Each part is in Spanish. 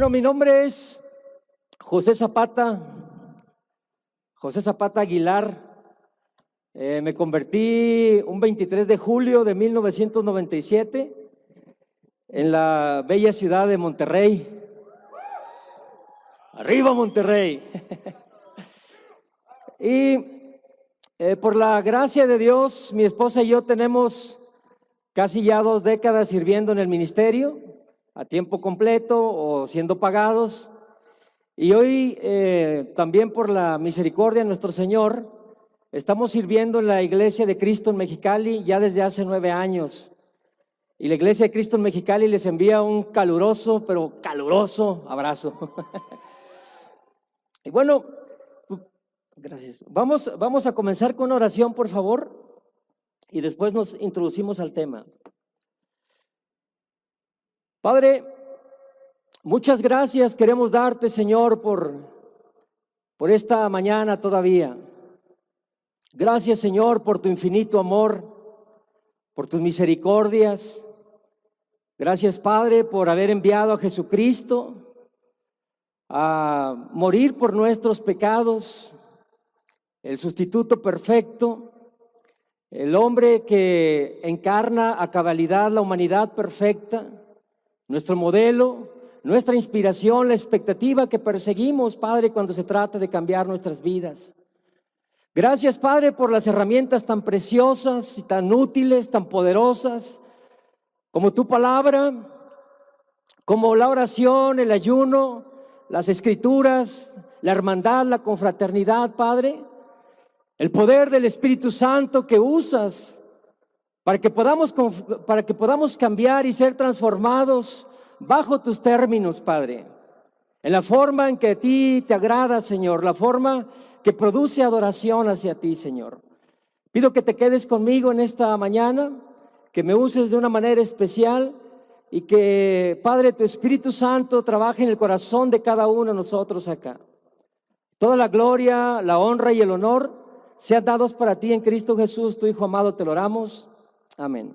Bueno, mi nombre es José Zapata Aguilar. Me convertí un 23 de julio de 1997 en la bella ciudad de Monterrey. ¡Arriba Monterrey! Y por la gracia de Dios, mi esposa y yo tenemos casi ya 2 décadas sirviendo en el ministerio, a tiempo completo o siendo pagados. Y hoy también por la misericordia de nuestro Señor, estamos sirviendo en la Iglesia de Cristo en Mexicali ya desde hace 9 años. Y la Iglesia de Cristo en Mexicali les envía un caluroso, pero caluroso abrazo. Y bueno, gracias. Vamos a comenzar con una oración, por favor, y después nos introducimos al tema. Padre, muchas gracias queremos darte, Señor, por esta mañana todavía. Gracias, Señor, por tu infinito amor, por tus misericordias. Gracias, Padre, por haber enviado a Jesucristo a morir por nuestros pecados, el sustituto perfecto, el hombre que encarna a cabalidad la humanidad perfecta, nuestro modelo, nuestra inspiración, la expectativa que perseguimos, Padre, cuando se trata de cambiar nuestras vidas. Gracias, Padre, por las herramientas tan preciosas y tan útiles, tan poderosas, como tu palabra, como la oración, el ayuno, las escrituras, la hermandad, la confraternidad, Padre, el poder del Espíritu Santo que usas para que podamos cambiar y ser transformados bajo tus términos, Padre, en la forma en que a ti te agrada, Señor, la forma que produce adoración hacia ti, Señor. Pido que te quedes conmigo en esta mañana, que me uses de una manera especial y que, Padre, tu Espíritu Santo trabaje en el corazón de cada uno de nosotros acá. Toda la gloria, la honra y el honor sean dados para ti en Cristo Jesús, tu Hijo amado, te lo oramos. Amén.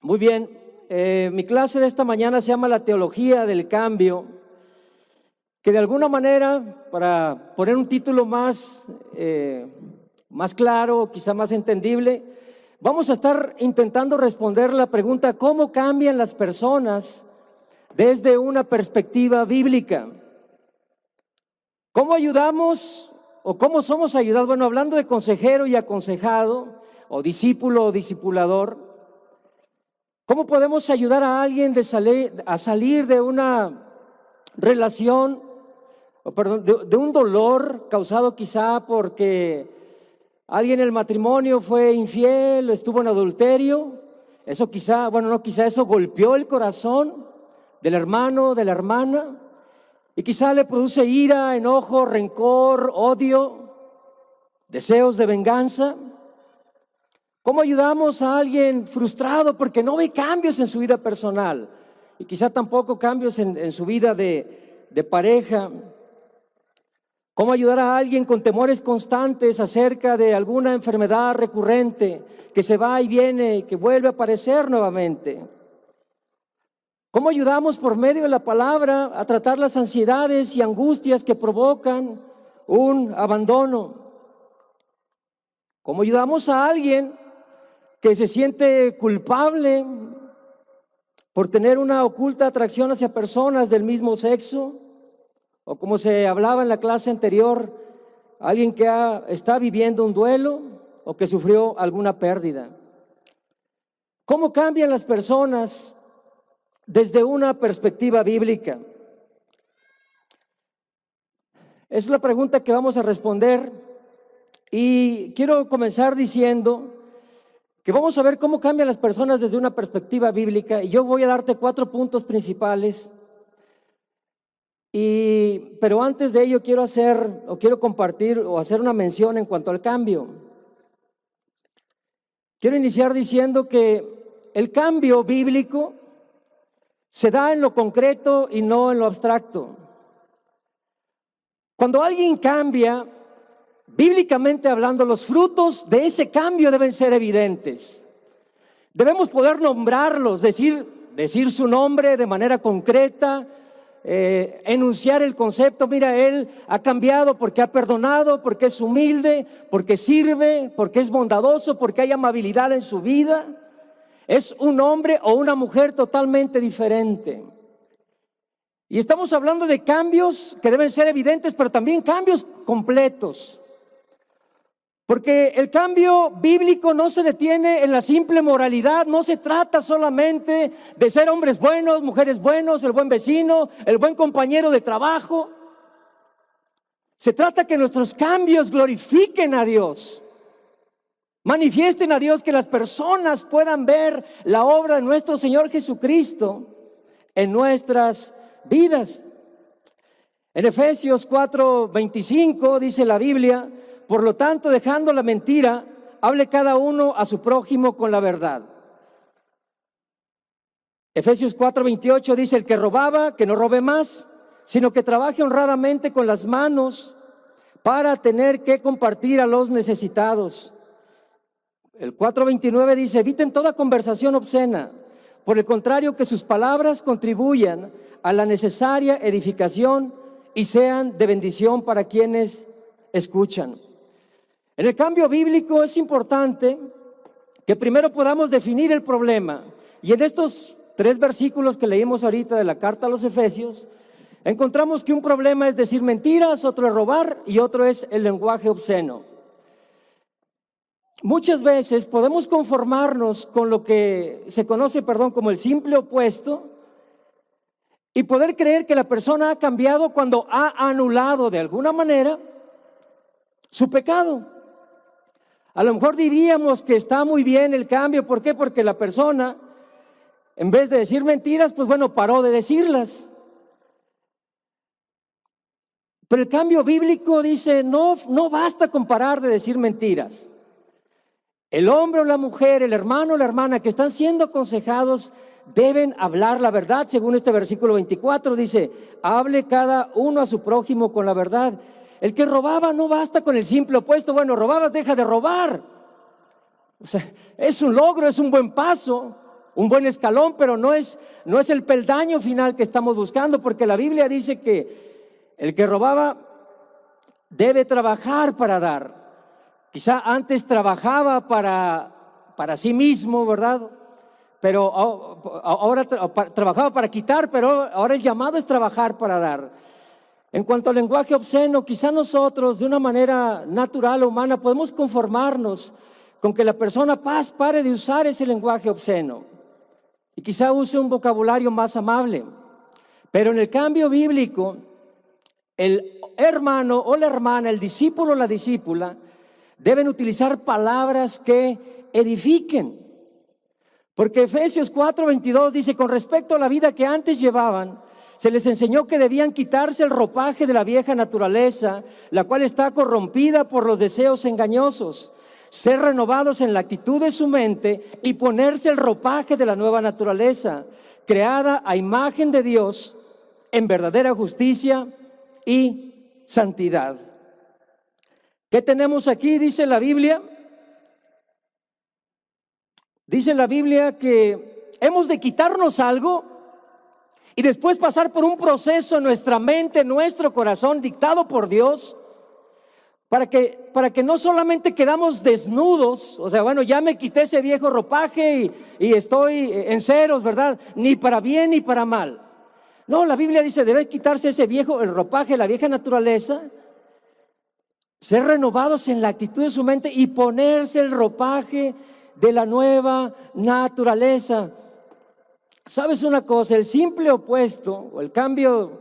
Muy bien, mi clase de esta mañana se llama la teología del cambio, que de alguna manera, para poner un título más claro, quizá más entendible, vamos a estar intentando responder la pregunta: ¿cómo cambian las personas desde una perspectiva bíblica? ¿Cómo ayudamos o cómo somos ayudados? Bueno, hablando de consejero y aconsejado, o discípulo o discipulador, ¿cómo podemos ayudar a alguien a salir de una relación, de un dolor causado quizá porque alguien en el matrimonio fue infiel, estuvo en adulterio? Eso quizá, eso golpeó el corazón del hermano, de la hermana, y quizá le produce ira, enojo, rencor, odio, deseos de venganza. ¿Cómo ayudamos a alguien frustrado porque no ve cambios en su vida personal y quizá tampoco cambios en su vida de pareja? ¿Cómo ayudar a alguien con temores constantes acerca de alguna enfermedad recurrente que se va y viene y que vuelve a aparecer nuevamente? ¿Cómo ayudamos por medio de la palabra a tratar las ansiedades y angustias que provocan un abandono? ¿Cómo ayudamos a alguien que se siente culpable por tener una oculta atracción hacia personas del mismo sexo? O como se hablaba en la clase anterior, alguien que está viviendo un duelo o que sufrió alguna pérdida. ¿Cómo cambian las personas desde una perspectiva bíblica? Es la pregunta que vamos a responder, y quiero comenzar diciendo que vamos a ver cómo cambian las personas desde una perspectiva bíblica, y yo voy a darte 4 puntos principales. Pero antes de ello quiero compartir o hacer una mención en cuanto al cambio. Quiero iniciar diciendo que el cambio bíblico se da en lo concreto y no en lo abstracto. Cuando alguien cambia, bíblicamente hablando, los frutos de ese cambio deben ser evidentes. Debemos poder nombrarlos, decir: decir su nombre de manera concreta, enunciar el concepto. Mira, él ha cambiado porque ha perdonado, porque es humilde, porque sirve, porque es bondadoso, porque hay amabilidad en su vida. Es un hombre o una mujer totalmente diferente. Y estamos hablando de cambios que deben ser evidentes, pero también cambios completos. Porque el cambio bíblico no se detiene en la simple moralidad, no se trata solamente de ser hombres buenos, mujeres buenos, el buen vecino, el buen compañero de trabajo. Se trata que nuestros cambios glorifiquen a Dios, manifiesten a Dios, que las personas puedan ver la obra de nuestro Señor Jesucristo en nuestras vidas. En Efesios 4:25 dice la Biblia: por lo tanto, dejando la mentira, hable cada uno a su prójimo con la verdad. Efesios 4:28 dice: el que robaba, que no robe más, sino que trabaje honradamente con las manos para tener que compartir a los necesitados. El 4:29 dice: eviten toda conversación obscena. Por el contrario, que sus palabras contribuyan a la necesaria edificación y sean de bendición para quienes escuchan. En el cambio bíblico es importante que primero podamos definir el problema. Y en estos 3 versículos que leímos ahorita de la carta a los Efesios, encontramos que un problema es decir mentiras, otro es robar y otro es el lenguaje obsceno. Muchas veces podemos conformarnos con lo que se conoce, como el simple opuesto, y poder creer que la persona ha cambiado cuando ha anulado de alguna manera su pecado. A lo mejor diríamos que está muy bien el cambio. ¿Por qué? Porque la persona, en vez de decir mentiras, paró de decirlas. Pero el cambio bíblico dice: no basta con parar de decir mentiras. El hombre o la mujer, el hermano o la hermana que están siendo aconsejados deben hablar la verdad. Según este versículo 24 dice: hable cada uno a su prójimo con la verdad. El que robaba, no basta con el simple opuesto. Bueno, robabas, deja de robar. O sea, es un logro, es un buen paso, un buen escalón, pero no es el peldaño final que estamos buscando, porque la Biblia dice que el que robaba debe trabajar para dar. Quizá antes trabajaba para sí mismo, ¿verdad? Pero ahora trabajaba para quitar, pero ahora el llamado es trabajar para dar. En cuanto al lenguaje obsceno, quizá nosotros de una manera natural o humana podemos conformarnos con que la persona pare de usar ese lenguaje obsceno y quizá use un vocabulario más amable. Pero en el cambio bíblico, el hermano o la hermana, el discípulo o la discípula deben utilizar palabras que edifiquen. Porque Efesios 4:22 dice: con respecto a la vida que antes llevaban, se les enseñó que debían quitarse el ropaje de la vieja naturaleza, la cual está corrompida por los deseos engañosos, ser renovados en la actitud de su mente y ponerse el ropaje de la nueva naturaleza, creada a imagen de Dios en verdadera justicia y santidad. ¿Qué tenemos aquí? Dice la Biblia que hemos de quitarnos algo y después pasar por un proceso en nuestra mente, en nuestro corazón, dictado por Dios, para que no solamente quedamos desnudos, o sea, ya me quité ese viejo ropaje y estoy en ceros, ¿verdad? Ni para bien ni para mal. No, la Biblia dice: debe quitarse el ropaje, la vieja naturaleza, ser renovados en la actitud de su mente y ponerse el ropaje de la nueva naturaleza. ¿Sabes una cosa? El simple opuesto o el cambio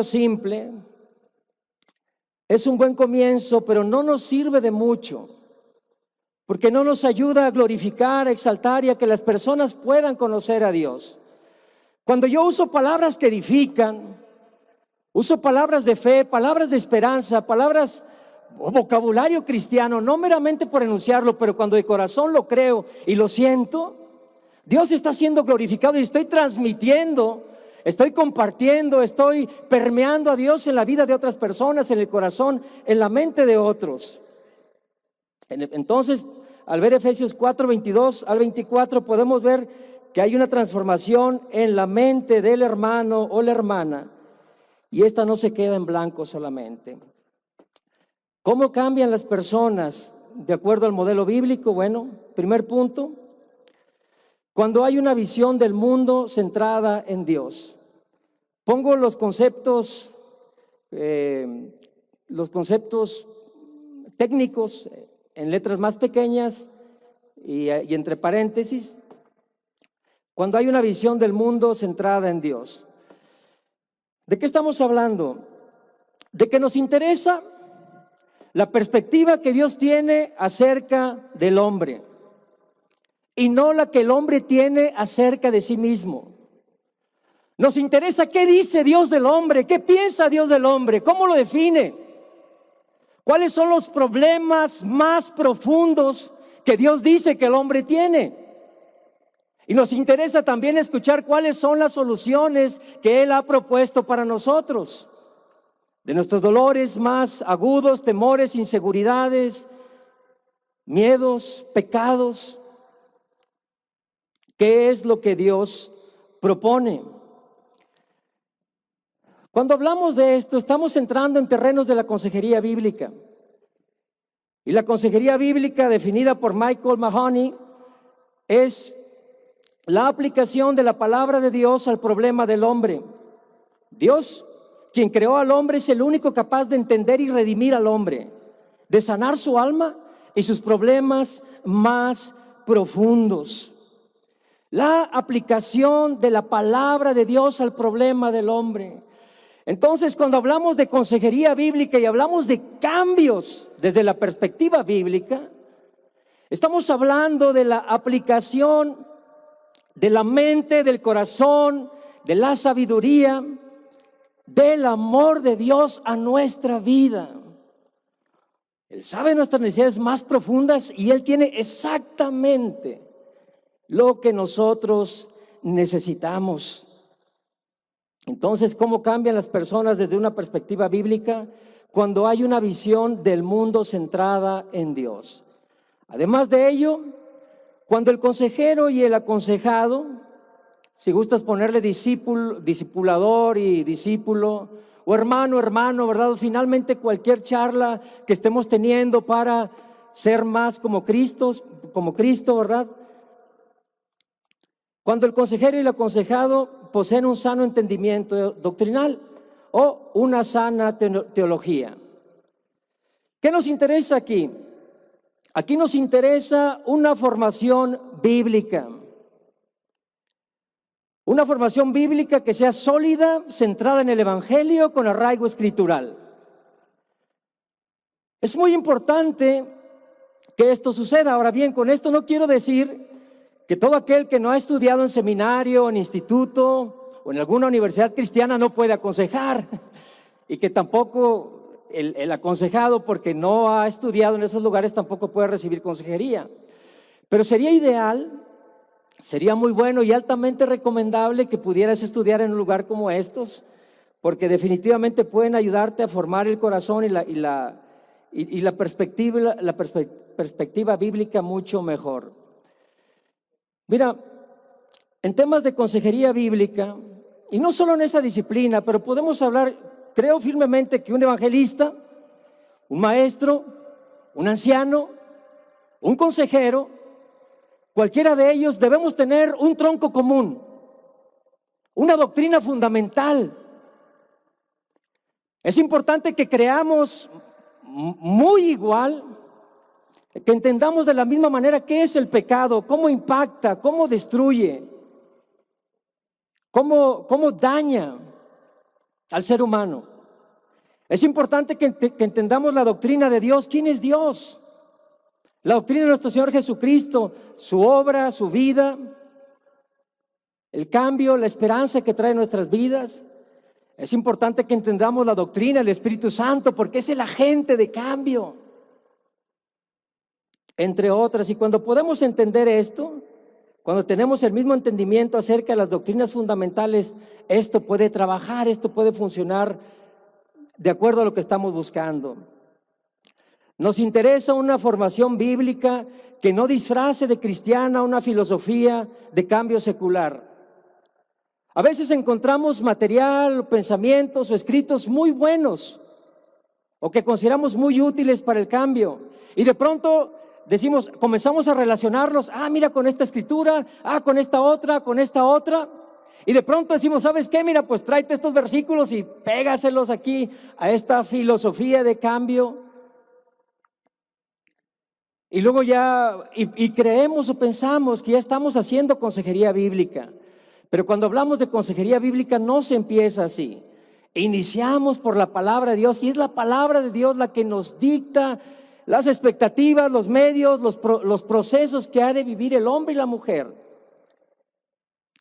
simple es un buen comienzo, pero no nos sirve de mucho, porque no nos ayuda a glorificar, a exaltar y a que las personas puedan conocer a Dios. Cuando yo uso palabras que edifican, uso palabras de fe, palabras de esperanza, palabras o vocabulario cristiano, no meramente por enunciarlo, pero cuando de corazón lo creo y lo siento, Dios está siendo glorificado y estoy transmitiendo, estoy compartiendo, estoy permeando a Dios en la vida de otras personas, en el corazón, en la mente de otros. Entonces, al ver Efesios 4:22 al 24, podemos ver que hay una transformación en la mente del hermano o la hermana, y esta no se queda en blanco solamente. ¿Cómo cambian las personas de acuerdo al modelo bíblico? Bueno, primer punto, cuando hay una visión del mundo centrada en Dios. Pongo los conceptos técnicos en letras más pequeñas y entre paréntesis. Cuando hay una visión del mundo centrada en Dios. ¿De qué estamos hablando? De que nos interesa la perspectiva que Dios tiene acerca del hombre y no la que el hombre tiene acerca de sí mismo. Nos interesa qué dice Dios del hombre, qué piensa Dios del hombre, cómo lo define, cuáles son los problemas más profundos que Dios dice que el hombre tiene. Y nos interesa también escuchar cuáles son las soluciones que Él ha propuesto para nosotros. De nuestros dolores más agudos, temores, inseguridades, miedos, pecados. ¿Qué es lo que Dios propone? Cuando hablamos de esto, estamos entrando en terrenos de la consejería bíblica. Y la consejería bíblica, definida por Michael Mahoney, es la aplicación de la palabra de Dios al problema del hombre. Dios, quien creó al hombre, es el único capaz de entender y redimir al hombre, de sanar su alma y sus problemas más profundos. La aplicación de la palabra de Dios al problema del hombre. Entonces, cuando hablamos de consejería bíblica y hablamos de cambios desde la perspectiva bíblica, estamos hablando de la aplicación de la mente, del corazón, de la sabiduría, del amor de Dios a nuestra vida. Él sabe nuestras necesidades más profundas y Él tiene exactamente lo que nosotros necesitamos. Entonces, ¿cómo cambian las personas desde una perspectiva bíblica? Cuando hay una visión del mundo centrada en Dios. Además de ello, cuando el consejero y el aconsejado, si gustas ponerle discipulador y discípulo, o hermano, ¿verdad? Finalmente cualquier charla que estemos teniendo para ser más como Cristo, ¿verdad? Cuando el consejero y el aconsejado poseen un sano entendimiento doctrinal o una sana teología. ¿Qué nos interesa aquí? Aquí nos interesa una formación bíblica. Una formación bíblica que sea sólida, centrada en el Evangelio, con arraigo escritural. Es muy importante que esto suceda. Ahora bien, con esto no quiero decir que todo aquel que no ha estudiado en seminario, en instituto o en alguna universidad cristiana no puede aconsejar, y que tampoco el aconsejado, porque no ha estudiado en esos lugares, tampoco puede recibir consejería. Pero sería ideal, sería muy bueno y altamente recomendable que pudieras estudiar en un lugar como estos, porque definitivamente pueden ayudarte a formar el corazón y la perspectiva bíblica mucho mejor. Mira, en temas de consejería bíblica, y no solo en esa disciplina, pero podemos hablar, creo firmemente que un evangelista, un maestro, un anciano, un consejero, cualquiera de ellos debemos tener un tronco común, una doctrina fundamental. Es importante que creamos muy igual, que entendamos de la misma manera qué es el pecado, cómo impacta, cómo destruye, cómo daña al ser humano. Es importante que entendamos la doctrina de Dios. ¿Quién es Dios? La doctrina de nuestro Señor Jesucristo, su obra, su vida, el cambio, la esperanza que trae nuestras vidas. Es importante que entendamos la doctrina del Espíritu Santo, porque es el agente de cambio, entre otras. Y cuando podemos entender esto, cuando tenemos el mismo entendimiento acerca de las doctrinas fundamentales, esto puede trabajar, esto puede funcionar de acuerdo a lo que estamos buscando. Nos interesa una formación bíblica que no disfrace de cristiana una filosofía de cambio secular. A veces encontramos material, pensamientos o escritos muy buenos o que consideramos muy útiles para el cambio, y de pronto comenzamos a relacionarlos, mira, con esta escritura, con esta otra, y de pronto decimos, ¿sabes qué? Mira, pues tráete estos versículos y pégaselos aquí a esta filosofía de cambio. Y luego y creemos o pensamos que ya estamos haciendo consejería bíblica. Pero cuando hablamos de consejería bíblica no se empieza así. Iniciamos por la palabra de Dios, y es la palabra de Dios la que nos dicta las expectativas, los medios, los procesos que ha de vivir el hombre y la mujer,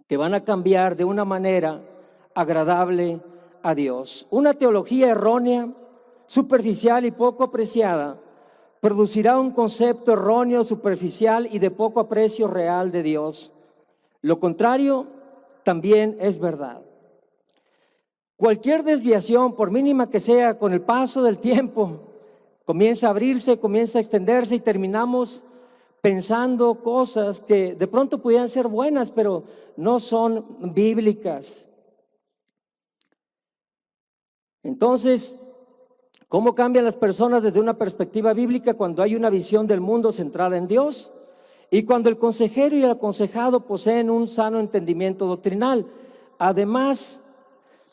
que van a cambiar de una manera agradable a Dios. Una teología errónea, superficial y poco apreciada producirá un concepto erróneo, superficial y de poco aprecio real de Dios. Lo contrario también es verdad. Cualquier desviación, por mínima que sea, con el paso del tiempo, comienza a abrirse, comienza a extenderse, y terminamos pensando cosas que de pronto pudieran ser buenas, pero no son bíblicas. Entonces, ¿cómo cambian las personas desde una perspectiva bíblica cuando hay una visión del mundo centrada en Dios y cuando el consejero y el aconsejado poseen un sano entendimiento doctrinal? Además,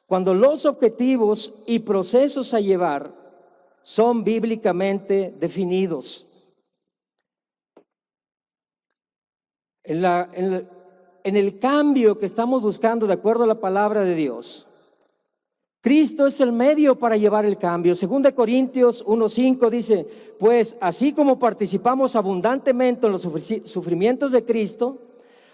cuando los objetivos y procesos a llevar son bíblicamente definidos. En el cambio que estamos buscando de acuerdo a la palabra de Dios, Cristo es el medio para llevar el cambio. 2 Corintios 1:5 dice, pues así como participamos abundantemente en los sufrimientos de Cristo,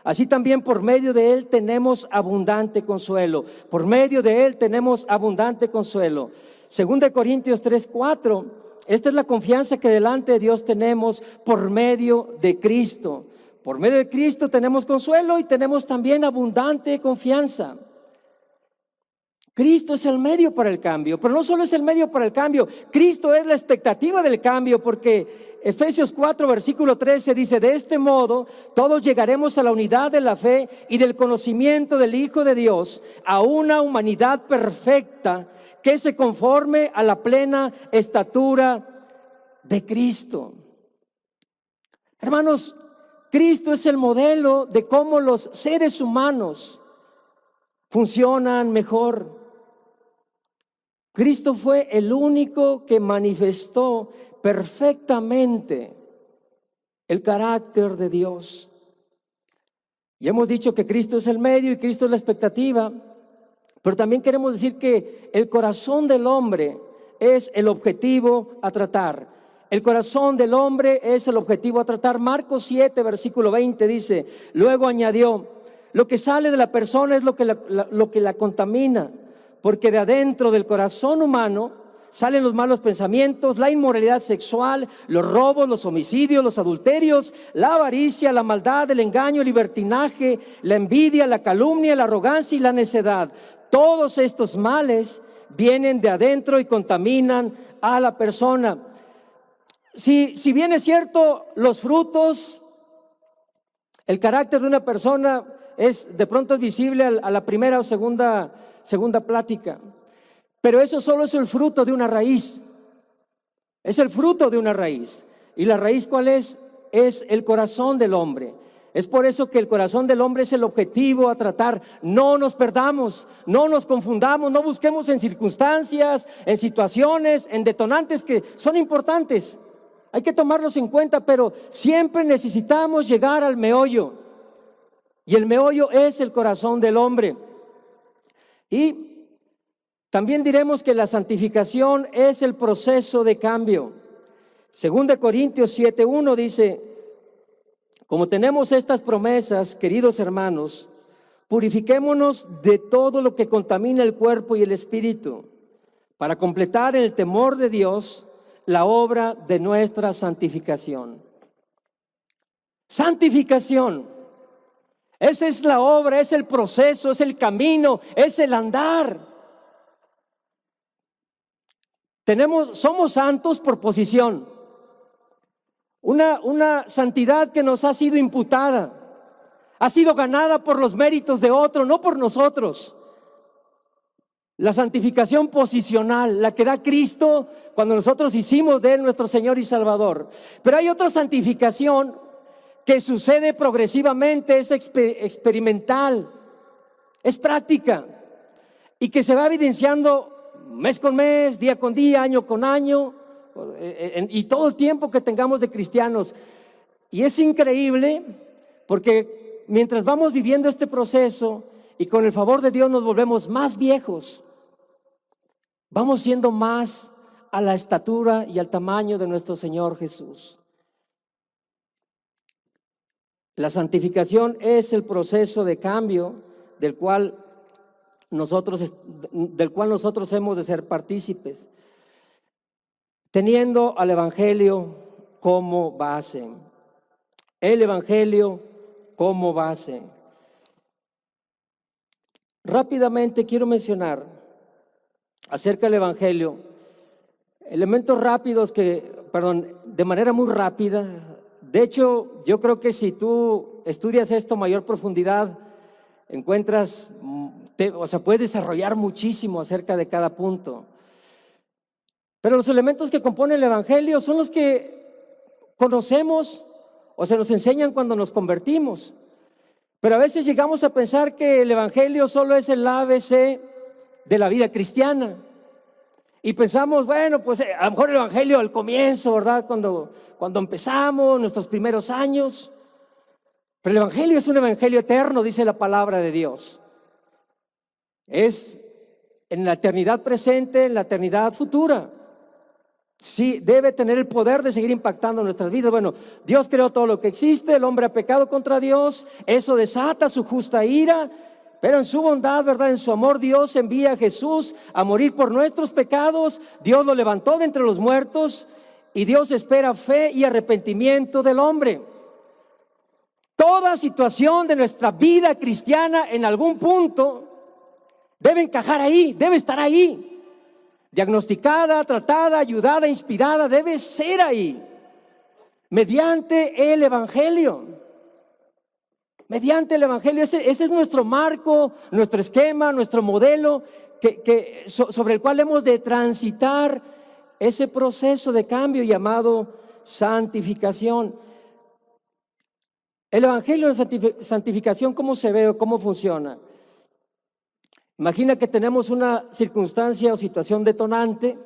así también por medio de Él tenemos abundante consuelo. Por medio de Él tenemos abundante consuelo. 2 Corintios 3:4, esta es la confianza que delante de Dios tenemos por medio de Cristo. Por medio de Cristo tenemos consuelo y tenemos también abundante confianza. Cristo es el medio para el cambio, pero no solo es el medio para el cambio, Cristo es la expectativa del cambio, porque Efesios 4 versículo 13 dice, de este modo todos llegaremos a la unidad de la fe y del conocimiento del Hijo de Dios, a una humanidad perfecta que se conforme a la plena estatura de Cristo. Hermanos, Cristo es el modelo de cómo los seres humanos funcionan mejor. Cristo fue el único que manifestó perfectamente el carácter de Dios. Y hemos dicho que Cristo es el medio y Cristo es la expectativa, pero también queremos decir que el corazón del hombre es el objetivo a tratar. El corazón del hombre es el objetivo a tratar. Marcos 7, versículo 20 dice, luego añadió, lo que sale de la persona es lo que la contamina, porque de adentro del corazón humano salen los malos pensamientos, la inmoralidad sexual, los robos, los homicidios, los adulterios, la avaricia, la maldad, el engaño, el libertinaje, la envidia, la calumnia, la arrogancia y la necedad. Todos estos males vienen de adentro y contaminan a la persona. Si bien es cierto, los frutos, el carácter de una persona de pronto es visible a la primera o segunda plática, pero eso solo es el fruto de una raíz. Es el fruto de una raíz. ¿Y la raíz cuál es? Es el corazón del hombre. Es por eso que el corazón del hombre es el objetivo a tratar. No nos perdamos, no nos confundamos, no busquemos en circunstancias, en situaciones, en detonantes que son importantes. Hay que tomarlos en cuenta, pero siempre necesitamos llegar al meollo. Y el meollo es el corazón del hombre. Y también diremos que la santificación es el proceso de cambio. 2 Corintios 7:1 dice, como tenemos estas promesas, queridos hermanos, purifiquémonos de todo lo que contamina el cuerpo y el espíritu, para completar en el temor de Dios la obra de nuestra santificación. Santificación. Esa es la obra, es el proceso, es el camino, es el andar. Somos santos por posición. una santidad que nos ha sido imputada, ha sido ganada por los méritos de otro, no por nosotros. La santificación posicional, la que da Cristo cuando nosotros hicimos de Él nuestro Señor y Salvador. Pero hay otra santificación que sucede progresivamente, es experimental, es práctica y que se va evidenciando mes con mes, día con día, año con año y todo el tiempo que tengamos de cristianos. Y es increíble porque mientras vamos viviendo este proceso y con el favor de Dios nos volvemos más viejos, vamos siendo más a la estatura y al tamaño de nuestro Señor Jesús. La santificación es el proceso de cambio del cual nosotros hemos de ser partícipes, teniendo al Evangelio como base. El Evangelio como base. Rápidamente quiero mencionar acerca del Evangelio elementos rápidos de manera muy rápida. De hecho, yo creo que si tú estudias esto a mayor profundidad, encuentras, puedes desarrollar muchísimo acerca de cada punto. Pero los elementos que componen el Evangelio son los que conocemos o se nos enseñan cuando nos convertimos. Pero a veces llegamos a pensar que el Evangelio solo es el ABC de la vida cristiana. Y pensamos, bueno, pues a lo mejor el Evangelio al comienzo, ¿verdad? Cuando empezamos, nuestros primeros años. Pero el Evangelio es un Evangelio eterno, dice la palabra de Dios. Es en la eternidad presente, en la eternidad futura. Sí, debe tener el poder de seguir impactando nuestras vidas. Bueno, Dios creó todo lo que existe, el hombre ha pecado contra Dios, eso desata su justa ira, pero en su bondad, ¿verdad? En su amor, Dios envía a Jesús a morir por nuestros pecados. Dios lo levantó de entre los muertos y Dios espera fe y arrepentimiento del hombre. Toda situación de nuestra vida cristiana en algún punto debe encajar ahí, debe estar ahí. Diagnosticada, tratada, ayudada, inspirada, debe ser ahí. Mediante el Evangelio. Mediante el Evangelio. Ese es nuestro marco, nuestro esquema, nuestro modelo sobre el cual hemos de transitar ese proceso de cambio llamado santificación. El Evangelio de santificación, ¿cómo se ve o cómo funciona? Imagina que tenemos una circunstancia o situación detonante.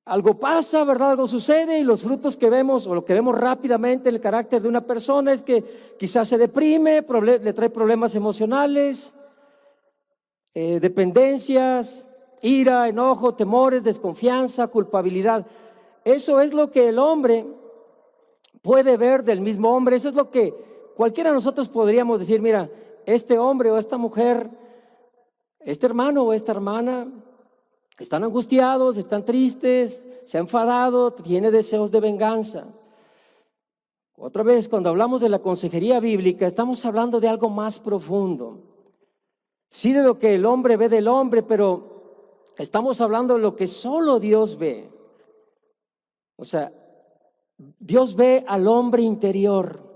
Algo pasa, ¿verdad? Algo sucede y los frutos que vemos o lo que vemos rápidamente en el carácter de una persona es que quizás se deprime, le trae problemas emocionales, dependencias, ira, enojo, temores, desconfianza, culpabilidad. Eso es lo que el hombre puede ver del mismo hombre. Eso es lo que cualquiera de nosotros podríamos decir, mira, este hombre o esta mujer, este hermano o esta hermana, están angustiados, están tristes, se ha enfadado, tiene deseos de venganza. Otra vez, cuando hablamos de la consejería bíblica, estamos hablando de algo más profundo. Sí, de lo que el hombre ve del hombre, pero estamos hablando de lo que solo Dios ve. O sea, Dios ve al hombre interior.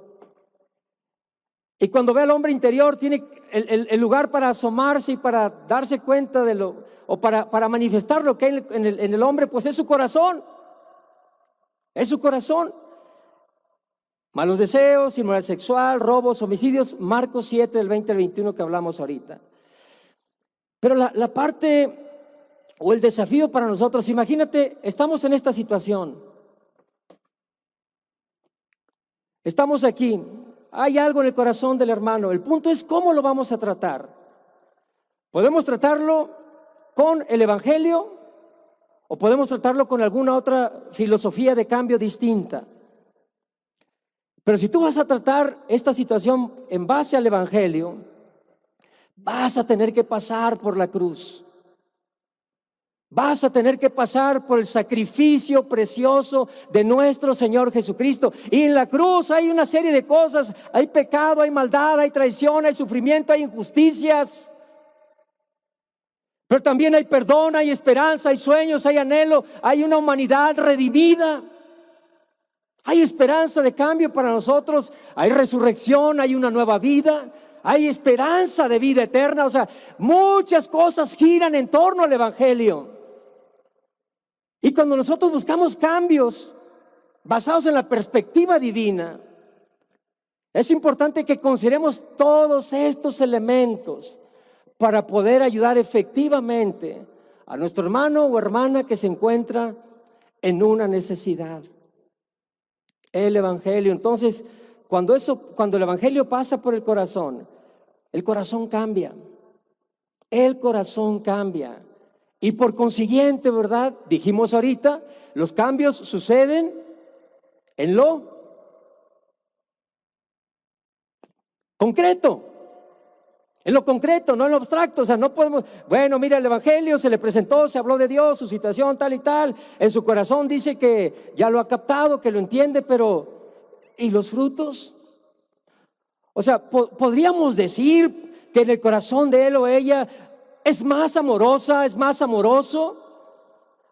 Y cuando ve al hombre interior, tiene el lugar para asomarse y para darse cuenta de o para manifestar lo que hay en el hombre, pues es su corazón. Es su corazón. Malos deseos, inmoralidad sexual, robos, homicidios, Marcos 7, del 20 al 21 que hablamos ahorita. Pero la parte o el desafío para nosotros, imagínate, estamos en esta situación. Estamos aquí. Hay algo en el corazón del hermano. El punto es cómo lo vamos a tratar. Podemos tratarlo con el Evangelio o podemos tratarlo con alguna otra filosofía de cambio distinta. Pero si tú vas a tratar esta situación en base al Evangelio, vas a tener que pasar por la cruz. Vas a tener que pasar por el sacrificio precioso de nuestro Señor Jesucristo. Y en la cruz hay una serie de cosas. Hay pecado, hay maldad, hay traición, hay sufrimiento, hay injusticias. Pero también hay perdón, hay esperanza, hay sueños, hay anhelo. Hay una humanidad redimida. Hay esperanza de cambio para nosotros, hay resurrección, hay una nueva vida, hay esperanza de vida eterna. O sea, muchas cosas giran en torno al Evangelio. Y cuando nosotros buscamos cambios basados en la perspectiva divina, es importante que consideremos todos estos elementos para poder ayudar efectivamente a nuestro hermano o hermana que se encuentra en una necesidad. El Evangelio. Entonces, cuando el Evangelio pasa por el corazón cambia. El corazón cambia. Y por consiguiente, ¿verdad? Dijimos ahorita, los cambios suceden en lo concreto. En lo concreto, no en lo abstracto. O sea, no podemos, bueno, mira, el Evangelio se le presentó, se habló de Dios, su situación tal y tal. En su corazón dice que ya lo ha captado, que lo entiende, pero ¿y los frutos? O sea, podríamos decir que en el corazón de él o ella es más amorosa, es más amoroso.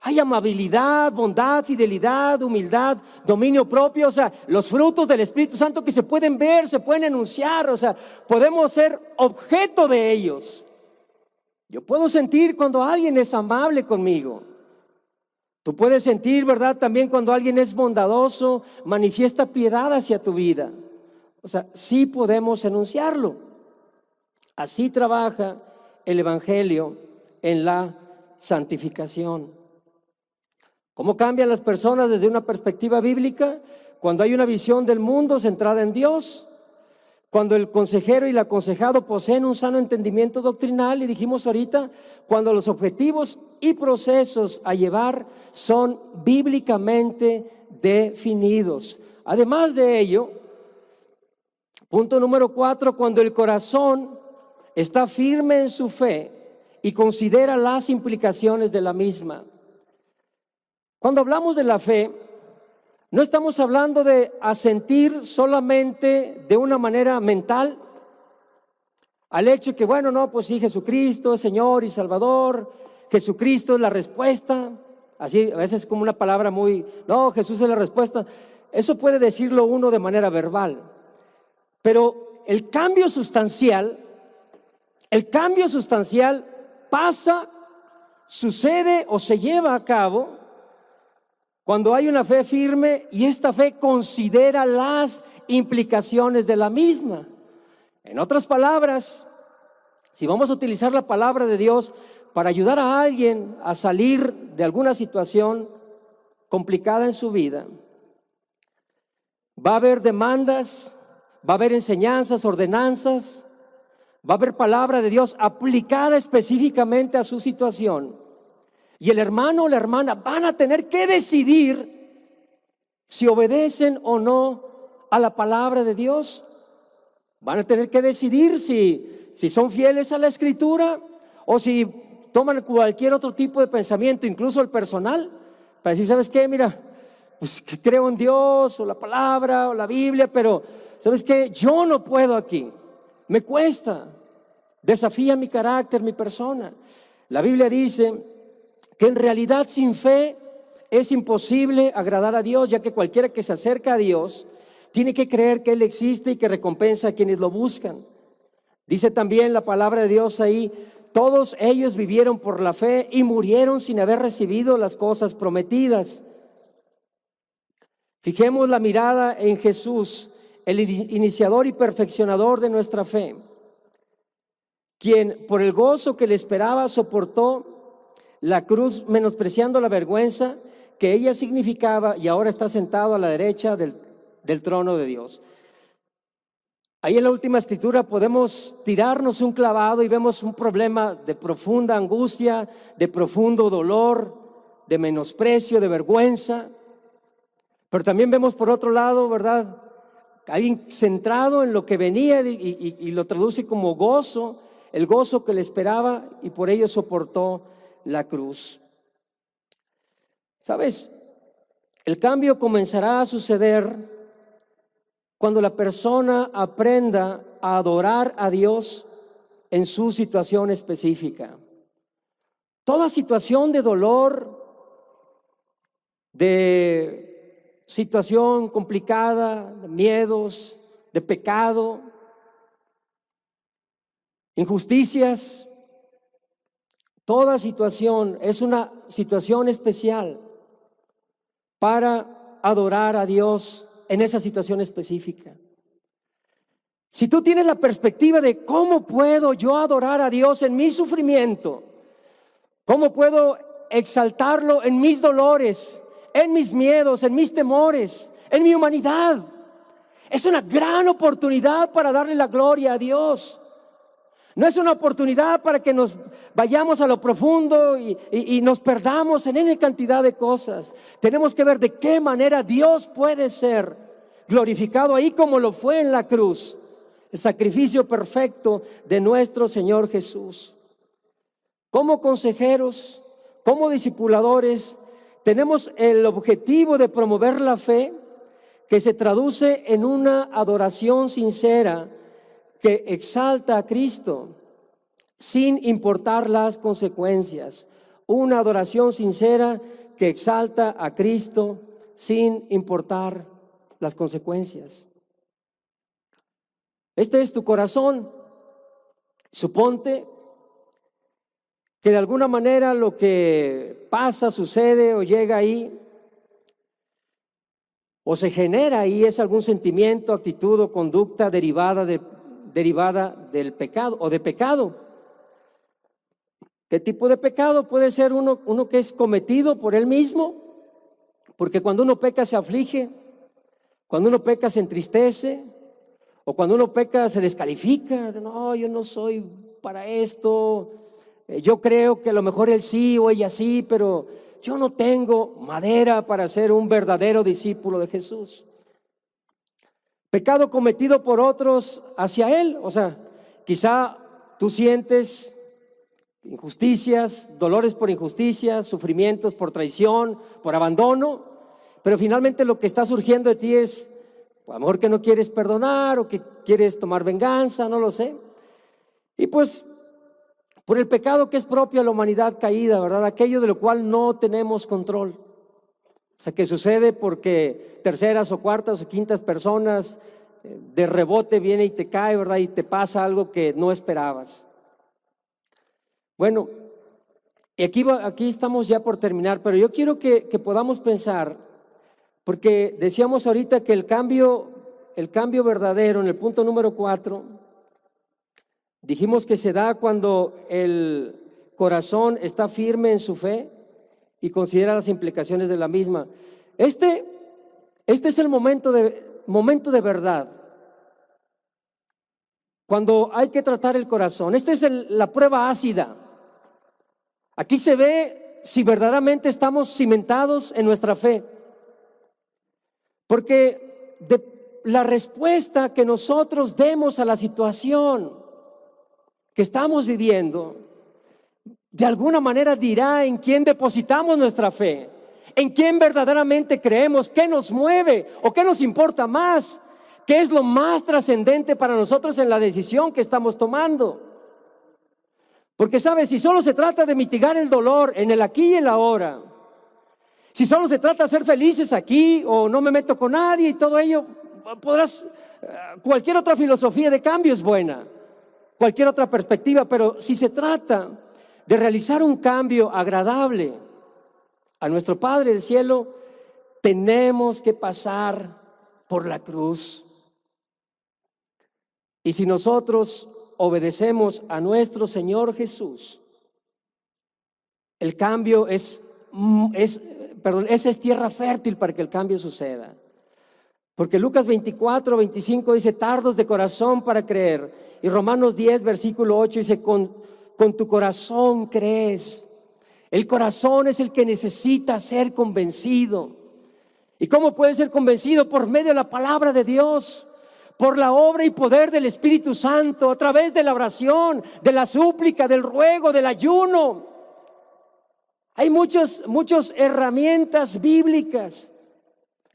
Hay amabilidad, bondad, fidelidad, humildad, dominio propio. O sea, los frutos del Espíritu Santo que se pueden ver, se pueden enunciar. O sea, podemos ser objeto de ellos. Yo puedo sentir cuando alguien es amable conmigo. Tú puedes sentir, ¿verdad? También cuando alguien es bondadoso, manifiesta piedad hacia tu vida. O sea, sí podemos enunciarlo. Así trabaja el Evangelio en la santificación. ¿Cómo cambian las personas desde una perspectiva bíblica? Cuando hay una visión del mundo centrada en Dios, cuando el consejero y el aconsejado poseen un sano entendimiento doctrinal, y dijimos ahorita, cuando los objetivos y procesos a llevar son bíblicamente definidos. Además de ello, punto número 4, cuando el corazón está firme en su fe y considera las implicaciones de la misma. Cuando hablamos de la fe, no estamos hablando de asentir solamente de una manera mental al hecho de que, bueno, no, pues sí, Jesucristo es Señor y Salvador, Jesucristo es la respuesta. Así, a veces como una palabra muy, no, Jesús es la respuesta. Eso puede decirlo uno de manera verbal, pero el cambio sustancial pasa, sucede o se lleva a cabo cuando hay una fe firme y esta fe considera las implicaciones de la misma. En otras palabras, si vamos a utilizar la palabra de Dios para ayudar a alguien a salir de alguna situación complicada en su vida, va a haber demandas, va a haber enseñanzas, ordenanzas, va a haber palabra de Dios aplicada específicamente a su situación. Y el hermano o la hermana van a tener que decidir si obedecen o no a la palabra de Dios. Van a tener que decidir si son fieles a la Escritura o si toman cualquier otro tipo de pensamiento, incluso el personal, para decir, ¿sabes qué? Mira, pues que creo en Dios o la palabra o la Biblia, pero ¿sabes qué? Yo no puedo aquí, me cuesta, desafía mi carácter, mi persona. La Biblia dice que en realidad sin fe es imposible agradar a Dios, ya que cualquiera que se acerca a Dios tiene que creer que Él existe y que recompensa a quienes lo buscan. Dice también la palabra de Dios ahí, todos ellos vivieron por la fe y murieron sin haber recibido las cosas prometidas. Fijemos la mirada en Jesús, el iniciador y perfeccionador de nuestra fe, quien por el gozo que le esperaba soportó la cruz, menospreciando la vergüenza que ella significaba, y ahora está sentado a la derecha del trono de Dios. Ahí en la última escritura podemos tirarnos un clavado y vemos un problema de profunda angustia, de profundo dolor, de menosprecio, de vergüenza. Pero también vemos por otro lado, ¿verdad?, alguien centrado en lo que venía y lo traduce como gozo, el gozo que le esperaba, y por ello soportó la cruz. ¿Sabes? El cambio comenzará a suceder cuando la persona aprenda a adorar a Dios en su situación específica. Toda situación de dolor, de situación complicada, de miedos, de pecado, injusticias, toda situación es una situación especial para adorar a Dios en esa situación específica. Si tú tienes la perspectiva de cómo puedo yo adorar a Dios en mi sufrimiento, cómo puedo exaltarlo en mis dolores, en mis miedos, en mis temores, en mi humanidad, es una gran oportunidad para darle la gloria a Dios. No es una oportunidad para que nos vayamos a lo profundo y nos perdamos en N cantidad de cosas. Tenemos que ver de qué manera Dios puede ser glorificado ahí como lo fue en la cruz, el sacrificio perfecto de nuestro Señor Jesús. Como consejeros, como discipuladores, tenemos el objetivo de promover la fe que se traduce en una adoración sincera que exalta a Cristo sin importar las consecuencias. Una adoración sincera que exalta a Cristo sin importar las consecuencias. Este es tu corazón. Suponte que de alguna manera lo que pasa, sucede o llega ahí o se genera ahí es algún sentimiento, actitud o conducta derivada del pecado o de pecado. ¿Qué tipo de pecado? Puede ser uno que es cometido por él mismo, porque cuando uno peca se aflige, cuando uno peca se entristece, o cuando uno peca se descalifica. No, yo no soy para esto, yo creo que a lo mejor él sí o ella sí, pero yo no tengo madera para ser un verdadero discípulo de Jesús. Pecado cometido por otros hacia él, o sea, quizá tú sientes injusticias, dolores por injusticias, sufrimientos por traición, por abandono, pero finalmente lo que está surgiendo de ti es a lo mejor que no quieres perdonar o que quieres tomar venganza, no lo sé. Y pues por el pecado que es propio a la humanidad caída, ¿verdad? Aquello de lo cual no tenemos control. O sea, que sucede porque terceras o cuartas o quintas personas de rebote viene y te cae, ¿verdad? Y te pasa algo que no esperabas. Bueno, y aquí estamos ya por terminar, pero yo quiero que podamos pensar, porque decíamos ahorita que el cambio verdadero en el punto número 4, dijimos que se da cuando el corazón está firme en su fe y considera las implicaciones de la misma. Este es el momento de verdad, cuando hay que tratar el corazón. Esta es la prueba ácida. Aquí se ve si verdaderamente estamos cimentados en nuestra fe, porque la respuesta que nosotros demos a la situación que estamos viviendo, de alguna manera dirá en quién depositamos nuestra fe, en quién verdaderamente creemos, qué nos mueve o qué nos importa más, qué es lo más trascendente para nosotros en la decisión que estamos tomando. Porque sabes, si solo se trata de mitigar el dolor en el aquí y el ahora, si solo se trata de ser felices aquí o no me meto con nadie y todo ello, cualquier otra filosofía de cambio es buena, cualquier otra perspectiva, pero si se trata de realizar un cambio agradable a nuestro Padre del cielo, tenemos que pasar por la cruz. Y si nosotros obedecemos a nuestro Señor Jesús, el cambio esa es tierra fértil para que el cambio suceda. Porque Lucas 24:25 dice, tardos de corazón para creer. Y Romanos 10, versículo 8 dice, con tu corazón crees. El corazón es el que necesita ser convencido. ¿Y cómo puede ser convencido? Por medio de la palabra de Dios, por la obra y poder del Espíritu Santo, a través de la oración, de la súplica, del ruego, del ayuno. Hay muchas herramientas bíblicas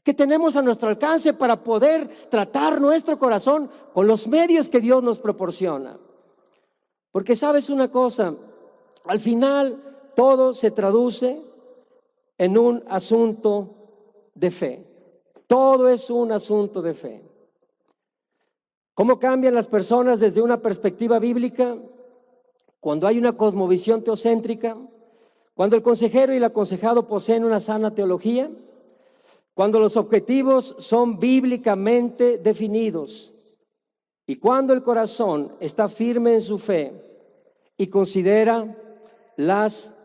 que tenemos a nuestro alcance para poder tratar nuestro corazón con los medios que Dios nos proporciona. Porque sabes una cosa, al final todo se traduce en un asunto de fe. Todo es un asunto de fe. ¿Cómo cambian las personas desde una perspectiva bíblica? Cuando hay una cosmovisión teocéntrica, cuando el consejero y el aconsejado poseen una sana teología, cuando los objetivos son bíblicamente definidos y cuando el corazón está firme en su fe y considera las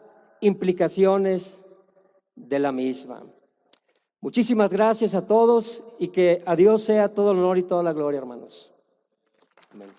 implicaciones de la misma. Muchísimas gracias a todos y que a Dios sea todo el honor y toda la gloria, hermanos. Amén.